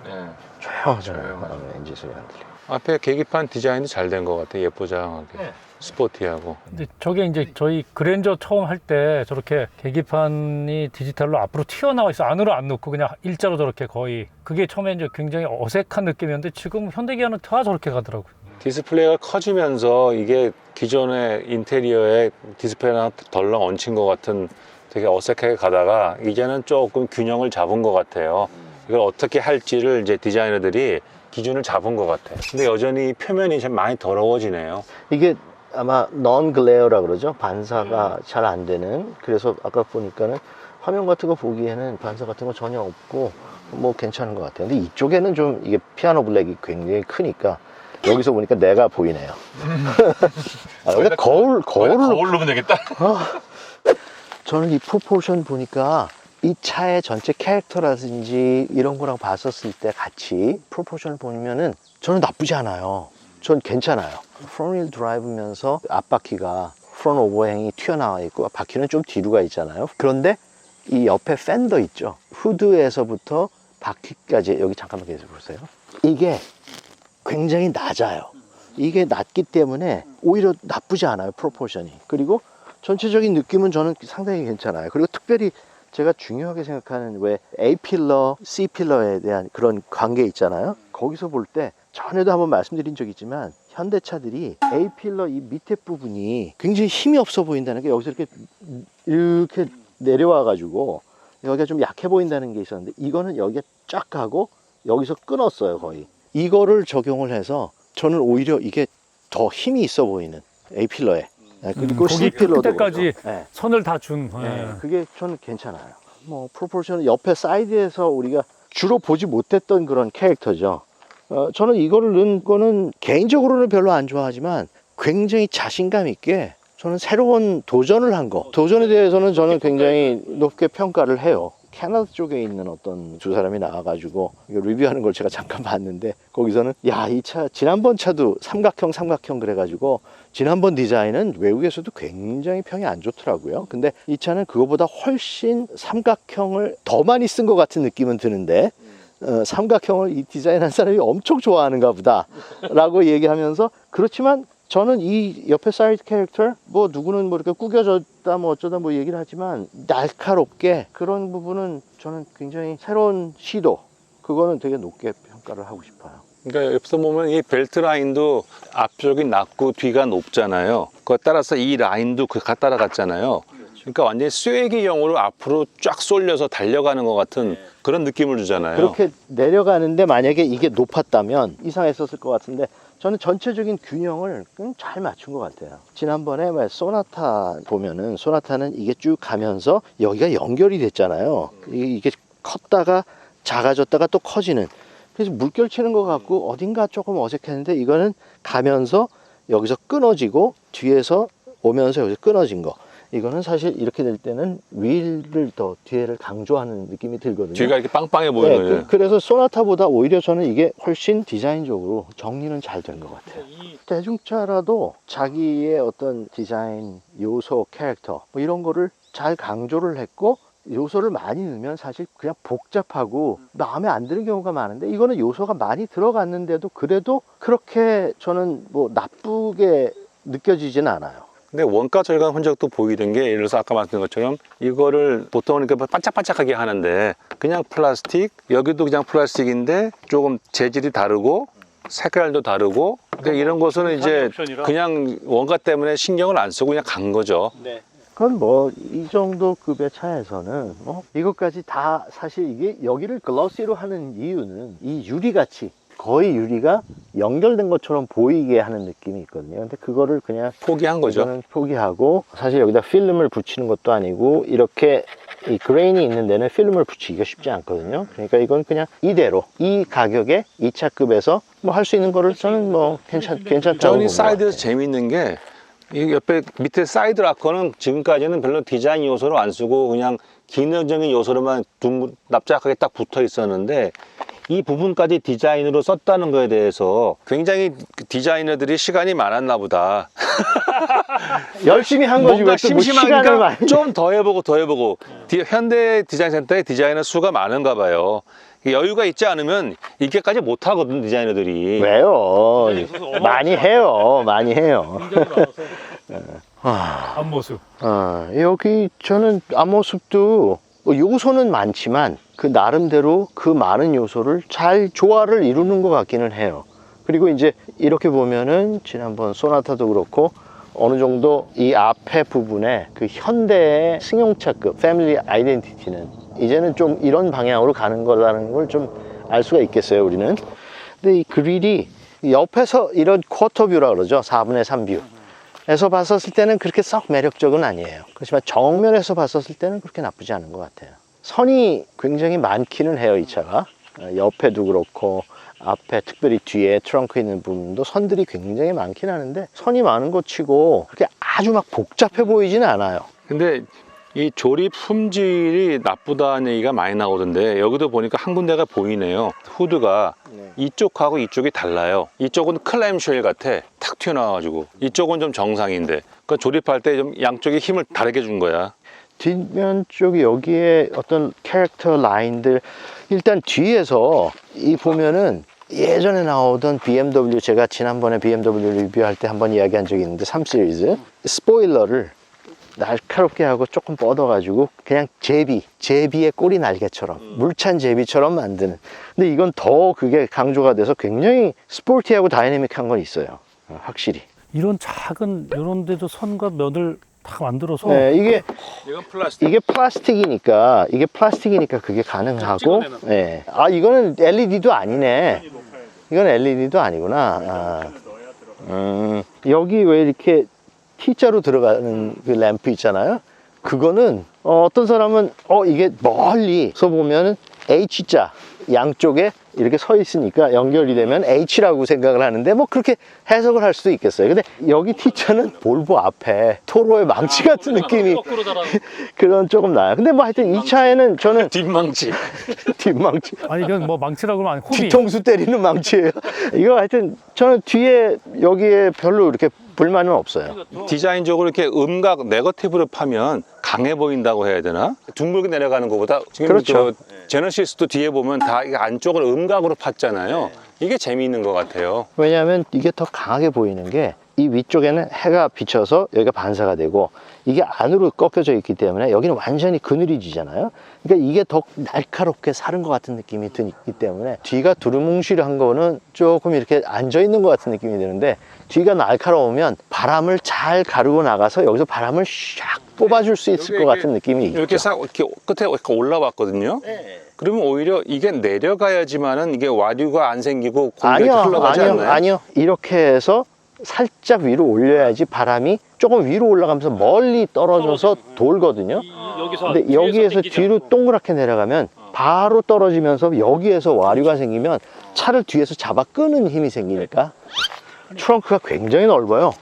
조용하잖아요. 조용하죠. 엔진 소리 안 들려. 앞에 계기판 디자인도 잘 된 것 같아. 예쁘장하게. 네. 스포티하고. 근데 저게 이제 저희 그랜저 처음 할 때 저렇게 계기판이 디지털로 앞으로 튀어나와 있어. 안으로 안 넣고 그냥 일자로 저렇게 거의. 그게 처음에 이제 굉장히 어색한 느낌이었는데 지금 현대기아는 다 저렇게 가더라고요. 디스플레이가 커지면서 이게 기존의 인테리어에 디스플레이랑 덜렁 얹힌 것 같은 되게 어색하게 가다가 이제는 조금 균형을 잡은 것 같아요. 이걸 어떻게 할지를 이제 디자이너들이 기준을 잡은 것 같아요. 근데 여전히 표면이 좀 많이 더러워지네요. 이게 아마 non glare라 그러죠. 반사가 잘 안 되는. 그래서 아까 보니까는 화면 같은 거 보기에는 반사 같은 거 전혀 없고 뭐 괜찮은 것 같아요. 근데 이쪽에는 좀 이게 피아노 블랙이 굉장히 크니까 여기서 보니까 내가 보이네요. 아, 여기다 거울을 넣으면 되겠다. 저는 이 프로포션 보니까 이 차의 전체 캐릭터라든지 이런 거랑 봤었을 때 같이 프로포션을 보면은 저는 나쁘지 않아요. 전 괜찮아요. 프론트 휠 드라이브면서 앞바퀴가 프론트 오버행이 튀어나와 있고 바퀴는 좀 뒤로 가 있잖아요. 그런데 이 옆에 팬더 있죠. 후드에서부터 바퀴까지 여기 잠깐만 계속 보세요. 이게 굉장히 낮아요. 이게 낮기 때문에 오히려 나쁘지 않아요. 프로포션이. 그리고 전체적인 느낌은 저는 상당히 괜찮아요. 그리고 특별히 제가 중요하게 생각하는 왜 A필러, C필러에 대한 그런 관계 있잖아요. 거기서 볼 때 전에도 한번 말씀드린 적이 있지만 현대차들이 A필러 이 밑에 부분이 굉장히 힘이 없어 보인다는 게 여기서 이렇게 내려와 가지고 여기가 좀 약해 보인다는 게 있었는데 이거는 여기가 쫙 가고 여기서 끊었어요. 거의 이거를 적용을 해서 저는 오히려 이게 더 힘이 있어 보이는 A필러에 그리고 거기 C필러도 끝에까지 네. 선을 다 준. 네, 그게 저는 괜찮아요. 뭐 프로포션은 옆에 사이드에서 우리가 주로 보지 못했던 그런 캐릭터죠. 저는 이거를 넣은 거는 개인적으로는 별로 안 좋아하지만 굉장히 자신감 있게 저는 새로운 도전을 한 거. 도전에 대해서는 저는 굉장히 높게 평가를 해요. 캐나다 쪽에 있는 어떤 두 사람이 나와가지고 이거 리뷰하는 걸 제가 잠깐 봤는데 거기서는 야, 이 차 지난번 차도 삼각형 그래가지고 지난번 디자인은 외국에서도 굉장히 평이 안 좋더라고요. 근데 이 차는 그거보다 훨씬 삼각형을 더 많이 쓴 것 같은 느낌은 드는데 삼각형을 이 디자인한 사람이 엄청 좋아하는가 보다 라고 얘기하면서 그렇지만 저는 이 옆에 사이드 캐릭터 뭐 누구는 뭐 이렇게 구겨졌다 뭐 어쩌다 뭐 얘기를 하지만 날카롭게 그런 부분은 저는 굉장히 새로운 시도 그거는 되게 높게 평가를 하고 싶어요. 그러니까 옆에서 보면 이 벨트 라인도 앞쪽이 낮고 뒤가 높잖아요. 그거 따라서 이 라인도 그 따라갔잖아요. 그러니까 완전히 쐐기형으로 앞으로 쫙 쏠려서 달려가는 것 같은 그런 느낌을 주잖아요. 그렇게 내려가는데 만약에 이게 높았다면 이상했었을 것 같은데 저는 전체적인 균형을 잘 맞춘 것 같아요. 지난번에 소나타 보면은 소나타는 이게 쭉 가면서 여기가 연결이 됐잖아요. 이게 컸다가 작아졌다가 또 커지는. 그래서 물결 치는 것 같고 어딘가 조금 어색했는데 이거는 가면서 여기서 끊어지고 뒤에서 오면서 여기서 끊어진 거. 이거는 사실 이렇게 될 때는 윌을 더 뒤에를 강조하는 느낌이 들거든요. 뒤가 이렇게 빵빵해 보이는 거예요. 그래서 소나타보다 오히려 저는 이게 훨씬 디자인적으로 정리는 잘 된 것 같아요. 대중차라도 자기의 어떤 디자인, 요소, 캐릭터 뭐 이런 거를 잘 강조를 했고 요소를 많이 넣으면 사실 그냥 복잡하고 마음에 안 드는 경우가 많은데 이거는 요소가 많이 들어갔는데도 그래도 그렇게 저는 뭐 나쁘게 느껴지진 않아요. 근데 원가 절감 흔적도 보이는 게 예를 들어서 아까 말씀드린 것처럼 이거를 보통 이렇게 반짝반짝하게 하는데 그냥 플라스틱 여기도 그냥 플라스틱인데 조금 재질이 다르고 색깔도 다르고 근데 이런 것은 이제 그냥 원가 때문에 신경을 안 쓰고 그냥 간 거죠. 네. 그건 뭐 이 정도 급의 차에서는 이것까지 다 사실 이게 여기를 글로시로 하는 이유는 이 유리같이 거의 유리가 연결된 것처럼 보이게 하는 느낌이 있거든요. 근데 그거를 그냥 포기한 거죠. 이거는 포기하고 사실 여기다 필름을 붙이는 것도 아니고 이렇게 이 그레인이 있는 데는 필름을 붙이기가 쉽지 않거든요. 그러니까 이건 그냥 이대로 이 가격에 이 차급에서 뭐 할 수 있는 거를 저는 뭐 괜찮다고 저는 보는 사이드에서 것 같아요. 재밌는 게 이 옆에 밑에 사이드 락커는 지금까지는 별로 디자인 요소를 안 쓰고 그냥 기능적인 요소로만 납작하게 딱 붙어 있었는데 이 부분까지 디자인으로 썼다는 거에 대해서 굉장히 디자이너들이 시간이 많았나 보다. 열심히 한 거지 뭔가 왜 또 뭐 시간을 많이 심심하니까 좀 더 해보고 현대 디자인 센터에 디자이너 수가 많은가 봐요. 여유가 있지 않으면 이렇게까지 못 하거든 디자이너들이. 왜요? 많이 해요. 많이 해요. 앞모습. 여기 저는 앞모습도 요소는 많지만 그 나름대로 그 많은 요소를 잘 조화를 이루는 것 같기는 해요. 그리고 이제 이렇게 보면은 지난번 소나타도 그렇고 어느 정도 이 앞에 부분에 그 현대의 승용차급 패밀리 아이덴티티는 이제는 좀 이런 방향으로 가는 거라는 걸 좀 알 수가 있겠어요, 우리는. 근데 이 그릴이 옆에서 이런 쿼터뷰라 그러죠. 4분의 3뷰. 에서 봤었을 때는 그렇게 썩 매력적은 아니에요. 그렇지만 정면에서 봤었을 때는 그렇게 나쁘지 않은 것 같아요. 선이 굉장히 많기는 해요, 이 차가. 옆에도 그렇고 앞에 특별히 뒤에 트렁크 있는 부분도 선들이 굉장히 많긴 하는데 선이 많은 것 치고 그렇게 아주 막 복잡해 보이지는 않아요. 근데 이 조립 품질이 나쁘다는 얘기가 많이 나오던데 여기도 보니까 한 군데가 보이네요. 후드가 이쪽하고 이쪽이 달라요. 이쪽은 클램쉘 같아. 탁 튀어나와가지고 이쪽은 좀 정상인데 그러니까 조립할 때 좀 양쪽에 힘을 다르게 준 거야. 뒷면 쪽에 여기에 어떤 캐릭터 라인들 일단 뒤에서 이 보면은 예전에 나오던 BMW 제가 지난번에 BMW 리뷰할 때 한번 이야기한 적이 있는데 3 시리즈 스포일러를 날카롭게 하고 조금 뻗어가지고 그냥 제비의 꼬리 날개처럼 물찬 제비처럼 만드는. 근데 이건 더 그게 강조가 돼서 굉장히 스포티하고 다이내믹한 건 있어요. 확실히. 이런 작은 이런 데도 선과 면을 다 만들어서 네, 이건 플라스틱. 이게 플라스틱이니까 그게 가능하고. 네. 아, 이거는 LED도 아니네. 이건 LED도 아니구나. 여기 왜 이렇게 T자로 들어가는 그 램프 있잖아요. 그거는 어떤 사람은 이게 멀리서 보면은 H자 양쪽에 이렇게 서 있으니까 연결이 되면 H라고 생각을 하는데 뭐 그렇게 해석을 할 수도 있겠어요. 근데 여기 T자는 볼보 앞에 토로의 망치 같은 느낌이 그런 조금 나요. 근데 뭐 하여튼 이 차에는 저는 뒷망치. 뒷망치 아니 그냥 뭐 망치라고 하면 호비. 뒤통수 때리는 망치예요. 이거 하여튼 저는 뒤에 여기에 별로 이렇게 불만은 없어요. 디자인적으로 이렇게 음각 네거티브를 파면 강해 보인다고 해야 되나? 둥글게 내려가는 것보다 지금 그렇죠. 저 제너시스도 뒤에 보면 다 이게 안쪽을 음각으로 팠잖아요. 이게 재미있는 것 같아요. 왜냐하면 이게 더 강하게 보이는 게 이 위쪽에는 해가 비쳐서 여기가 반사가 되고 이게 안으로 꺾여져 있기 때문에 여기는 완전히 그늘이 지잖아요. 그러니까 이게 더 날카롭게 사른 것 같은 느낌이 들기 때문에 뒤가 두루뭉실한 거는 조금 이렇게 앉아 있는 것 같은 느낌이 드는데 뒤가 날카로우면 바람을 잘 가르고 나가서 여기서 바람을 샥 뽑아줄 수 있을 것 같은 느낌이 이렇게 있죠. 싹 이렇게 끝에 이렇게 올라왔거든요. 그러면 오히려 이게 내려가야지만은 이게 와류가 안 생기고 공기가 흘러가지 않나요? 아니요. 이렇게 해서 살짝 위로 올려야지 바람이 조금 위로 올라가면서 멀리 떨어져서 돌거든요. 근데 여기에서 뒤로 동그랗게 내려가면 바로 떨어지면서 여기에서 와류가 생기면 차를 뒤에서 잡아 끄는 힘이 생기니까. 트렁크가 굉장히 넓어요.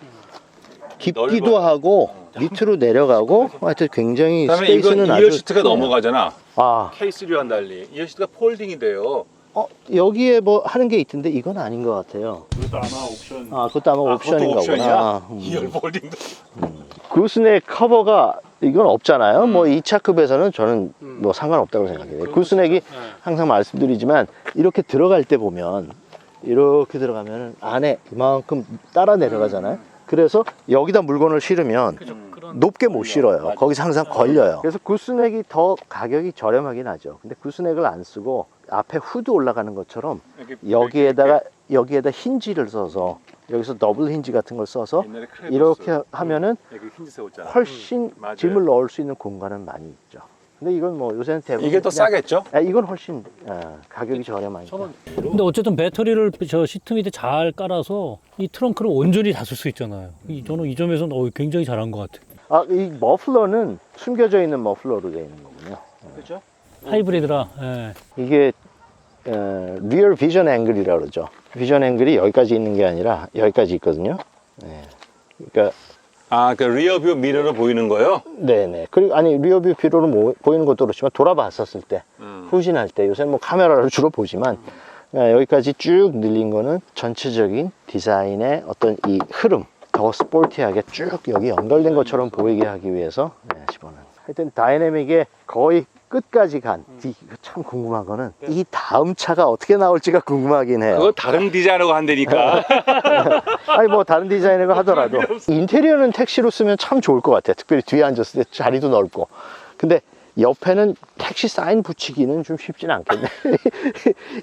깊기도 넓어요. 하고 밑으로 내려가고 하여튼 굉장히 그다음에 이건 스페이스는 아주 이어시트가 넘어가잖아. 아, K3와는 달리 이어시트가 폴딩이 돼요. 여기에 뭐 하는 게 있던데 이건 아닌 것 같아요. 그것도 아마 옵션. 아, 그것도 아마 옵션인가 보구나. 이열 폴딩도. 구스넥 커버가 이건 없잖아요. 뭐 2차급에서는 저는 뭐 상관없다고 생각해요. 구스넥이 항상 말씀드리지만 이렇게 들어갈 때 보면 이렇게 들어가면 안에 이만큼 따라 내려가잖아요. 그래서 여기다 물건을 실으면 높게 못 실어요. 거기서 항상 걸려요. 그래서 구스넥이 더 가격이 저렴하긴 하죠. 근데 구스넥을 안 쓰고 앞에 후드 올라가는 것처럼 여기에다 힌지를 써서 여기서 더블 힌지 같은 걸 써서 이렇게 하면은 훨씬 짐을 넣을 수 있는 공간은 많이 있죠. 근데 이건 뭐 요새는 대부분 이게 더 그냥- 싸겠죠? 이건 훨씬 가격이 저렴하니까. 근데 어쨌든 배터리를 저 시트 밑에 잘 깔아서 이 트렁크를 온전히 다 쓸 수 있잖아요. 저는 이 점에서는 굉장히 잘한 것 같아요. 이 머플러는 숨겨져 있는 머플러로 되어 있는 거군요. 그렇죠? 하이브리드라. 예. 이게 리얼 비전 앵글이라고 그러죠. 비전 앵글이 여기까지 있는 게 아니라 여기까지 있거든요. 그러니까 그 리어뷰 미러로 보이는 거요? 네네. 그리고 아니 리어뷰 비로로 보이는 것도 그렇지만 돌아봤었을 때 후진할 때 요새 뭐 카메라로 주로 보지만 여기까지 쭉 늘린 거는 전체적인 디자인의 어떤 이 흐름 더 스포티하게 쭉 여기 연결된 것처럼 보이게 하기 위해서 집어넣은. 하여튼 다이내믹의 거의 끝까지 간. 참 궁금한 거는 이 다음 차가 어떻게 나올지가 궁금하긴 해요. 그거 다른 디자이너가 한다니까. 아니 뭐 다른 디자이너가 하더라도 인테리어는 택시로 쓰면 참 좋을 것 같아요. 특별히 뒤에 앉았을 때 자리도 넓고. 근데 옆에는 택시 사인 붙이기는 좀 쉽지는 않겠네.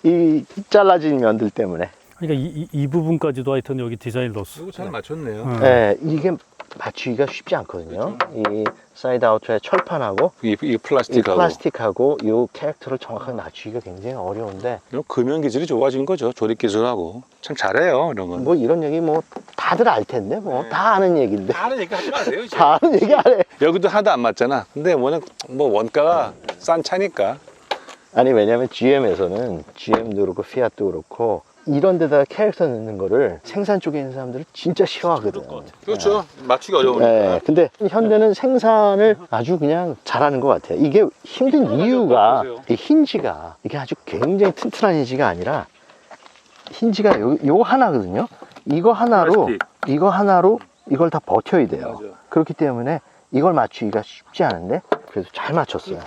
이 잘라진 면들 때문에. 그러니까 이 부분까지도 하여튼 여기 디자인을 넣었어. 이거 잘 맞췄네요. 네, 이게 맞추기가 쉽지 않거든요. 이 사이드 아우터의 철판하고 이 이 플라스틱하고 플라스틱하고 이 캐릭터를 정확하게 맞추기가 굉장히 어려운데 이런 금연 기술이 좋아진 거죠. 조립 기술하고 참 잘해요 이런 건. 뭐 이런 얘기 뭐 다들 알 텐데 뭐 다 아는 얘기인데 다른 얘기 하지 마세요. 다 아는 얘기 안 해. 여기도 하나도 안 맞잖아. 근데 뭐 원가가 싼 차니까. 아니 왜냐면 GM에서는 GM도 그렇고 피아트도 그렇고 이런 데다가 캐릭터 넣는 거를 생산 쪽에 있는 사람들은 진짜 싫어하거든. 그렇죠. 맞추기 어려우니까. 네, 근데 현대는 생산을 아주 그냥 잘하는 것 같아요. 이게 힘든 이유가 이 힌지가 이게 아주 굉장히 튼튼한 힌지가 아니라 힌지가 요 하나거든요. 이거 하나로 이걸 다 버텨야 돼요. 맞아. 그렇기 때문에 이걸 맞추기가 쉽지 않은데 그래도 잘 맞췄어요.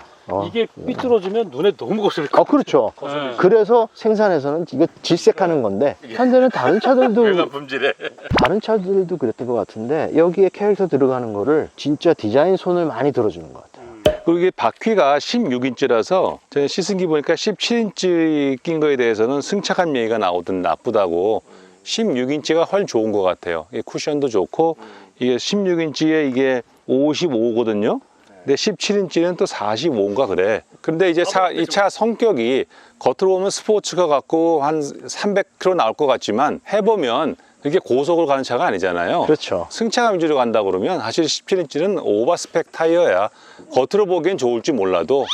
이게 삐뚤어지면 눈에 너무 거슬릴 것 그렇죠. 같아요. 그래서 생산에서는 이거 질색하는 건데 현대는 다른 차들도 품질에. 다른 차들도 그랬던 것 같은데 여기에 캐릭터 들어가는 거를 진짜 디자인 손을 많이 들어주는 것 같아요. 그리고 이게 바퀴가 16인치라서 제가 시승기 보니까 17인치 낀 거에 대해서는 승차감 얘기가 나오든 나쁘다고 16인치가 훨 좋은 것 같아요. 이게 쿠션도 좋고 이게 16인치에 이게 55거든요. 근데 17인치는 또 45인가 그래. 근데 이제 이 차 성격이 겉으로 보면 스포츠카 같고 한 300km 나올 것 같지만 해보면 그게 고속을 가는 차가 아니잖아요. 그렇죠. 승차감 위주로 간다 그러면 사실 17인치는 오버스펙 타이어야. 겉으로 보기엔 좋을지 몰라도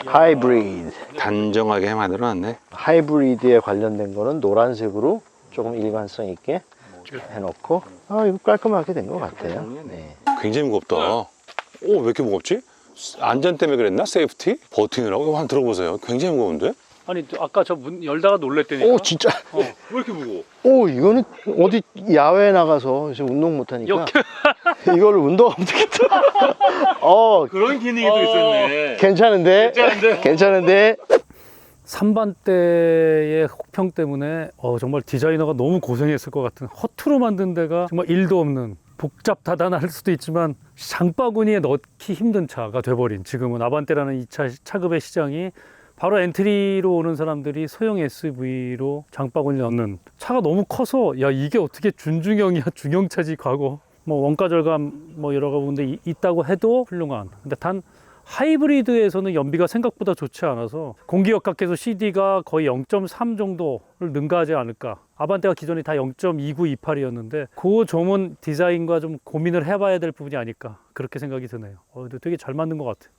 하이브리드. 단정하게 만들어놨네. 하이브리드에 관련된 거는 노란색으로 조금 일관성 있게 해놓고 이거 깔끔하게 된 것 같아요. 네. 굉장히 무겁다. 오, 왜 이렇게 무겁지? 안전 때문에 그랬나? 세이프티? 버티느라고? 이거 한번 들어보세요. 굉장히 무거운데? 아니 아까 저 문 열다가 놀랬다니까. 오 진짜. 왜 이렇게 무거워? 오 이거는 어디 야외에 나가서 이제 운동 못하니까 이걸 운동하면 되겠다. 그런 기능이 또 있었네. 괜찮은데? 괜찮은데? 3반대의 혹평 때문에 정말 디자이너가 너무 고생했을 것 같은 허투루 만든 데가 정말 일도 없는 복잡다단할 수도 있지만 장바구니에 넣기 힘든 차가 돼버린 지금은 아반떼라는 이 차급의 시장이 바로 엔트리로 오는 사람들이 소형 SUV로 장바구니 넣는 차가 너무 커서 야 이게 어떻게 준중형이야 중형차지 과거 뭐 원가 절감 뭐 여러 가지 있다고 해도 훌륭한 근데 단 하이브리드에서는 연비가 생각보다 좋지 않아서 공기역학계에서 CD가 거의 0.3 정도를 능가하지 않을까. 아반떼가 기존이 다 0.2928이었는데 그 점은 디자인과 좀 고민을 해봐야 될 부분이 아닐까 그렇게 생각이 드네요. 근데 되게 잘 만든 것 같아요.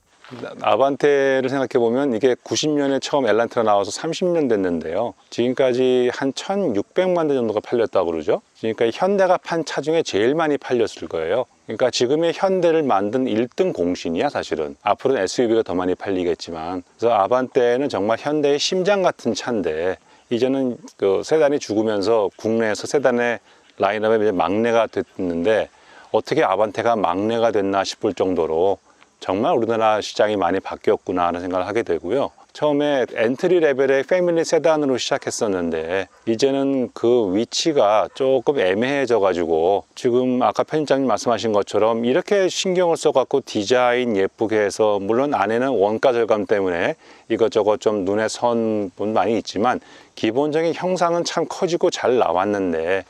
아반떼를 생각해보면 이게 90년에 처음 엘란트가 나와서 30년 됐는데요. 지금까지 한 1,600만 대 정도가 팔렸다고 그러죠. 그러니까 현대가 판 차 중에 제일 많이 팔렸을 거예요. 그러니까 지금의 현대를 만든 1등 공신이야 사실은. 앞으로는 SUV가 더 많이 팔리겠지만 그래서 아반떼는 정말 현대의 심장 같은 차인데 이제는 그 세단이 죽으면서 국내에서 세단의 라인업에 이제 막내가 됐는데 어떻게 아반떼가 막내가 됐나 싶을 정도로 정말 우리나라 시장이 많이 바뀌었구나 하는 생각을 하게 되고요. 처음에 엔트리 레벨의 패밀리 세단으로 시작했었는데 이제는 그 위치가 조금 애매해져 가지고 지금 아까 편집장님 말씀하신 것처럼 이렇게 신경을 써갖고 디자인 예쁘게 해서 물론 안에는 원가 절감 때문에 이것저것 좀 눈에 선 분 많이 있지만 기본적인 형상은 참 커지고 잘 나왔는데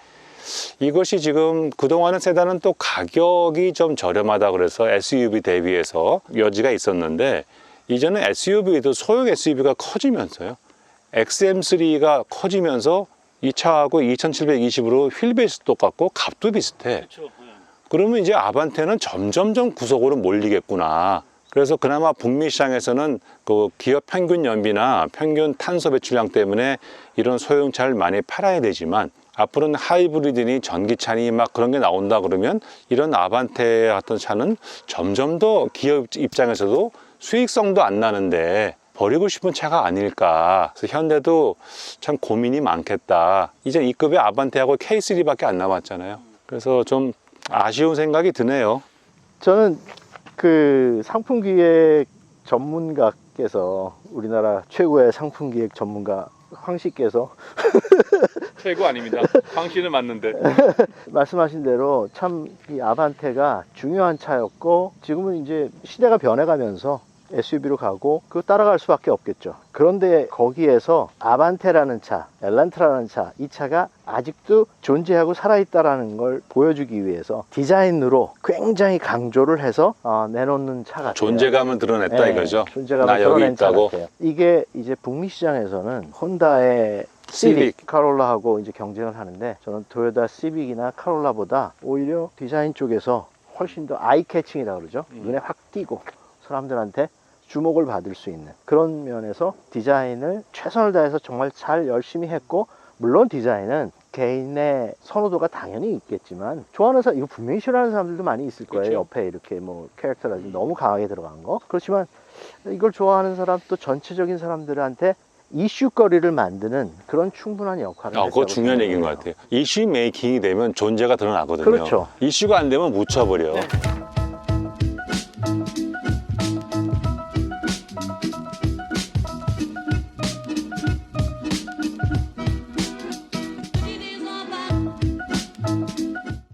이것이 지금 그동안은 세단은 또 가격이 좀 저렴하다 그래서 SUV 대비해서 여지가 있었는데 이제는 SUV도 소형 SUV가 커지면서요. XM3가 커지면서 이 차하고 2720으로 휠베이스도 똑같고 값도 비슷해. 그러면 이제 아반떼는 점점점 구속으로 몰리겠구나. 그래서 그나마 북미 시장에서는 그 기업 평균 연비나 평균 탄소 배출량 때문에 이런 소형차를 많이 팔아야 되지만 앞으로는 하이브리드니 전기차니 막 그런 게 나온다 그러면 이런 아반떼 같은 차는 점점 더 기업 입장에서도 수익성도 안 나는데 버리고 싶은 차가 아닐까. 그래서 현대도 참 고민이 많겠다. 이제 이 급의 아반떼하고 K3밖에 안 남았잖아요. 그래서 좀 아쉬운 생각이 드네요. 저는 그 상품기획 전문가께서 우리나라 최고의 상품기획 전문가 황 씨께서 최고 아닙니다. 황 씨는 맞는데. 말씀하신 대로 참 이 아반떼가 중요한 차였고 지금은 이제 시대가 변해가면서 SUV로 가고 그 따라갈 수밖에 없겠죠. 그런데 거기에서 아반떼라는 차, 엘란트라는 차, 이 차가 아직도 존재하고 살아있다라는 걸 보여주기 위해서 디자인으로 굉장히 강조를 해서 내놓는 차 같아요. 존재감을 드러냈다 네, 이거죠. 존재감을 나 여기 드러낸 차 있다고. 같아요. 이게 이제 북미 시장에서는 혼다의 시빅, 카롤라하고 이제 경쟁을 하는데 저는 토요타 시빅이나 카롤라보다 오히려 디자인 쪽에서 훨씬 더 아이 캐칭이라고 그러죠. 눈에 확 띄고 사람들한테 주목을 받을 수 있는 그런 면에서 디자인을 최선을 다해서 정말 잘 열심히 했고, 물론 디자인은 개인의 선호도가 당연히 있겠지만 좋아하는 사람, 이거 분명히 싫어하는 사람들도 많이 있을 거예요. 그렇죠. 옆에 이렇게 뭐 캐릭터라든지 너무 강하게 들어간 거. 그렇지만 이걸 좋아하는 사람, 또 전체적인 사람들한테 이슈거리를 만드는 그런 충분한 역할을 그거 했다고 중요한 얘기인 것 생각해요. 같아요. 이슈 메이킹이 되면 존재가 드러나거든요. 그렇죠. 이슈가 안 되면 묻혀버려.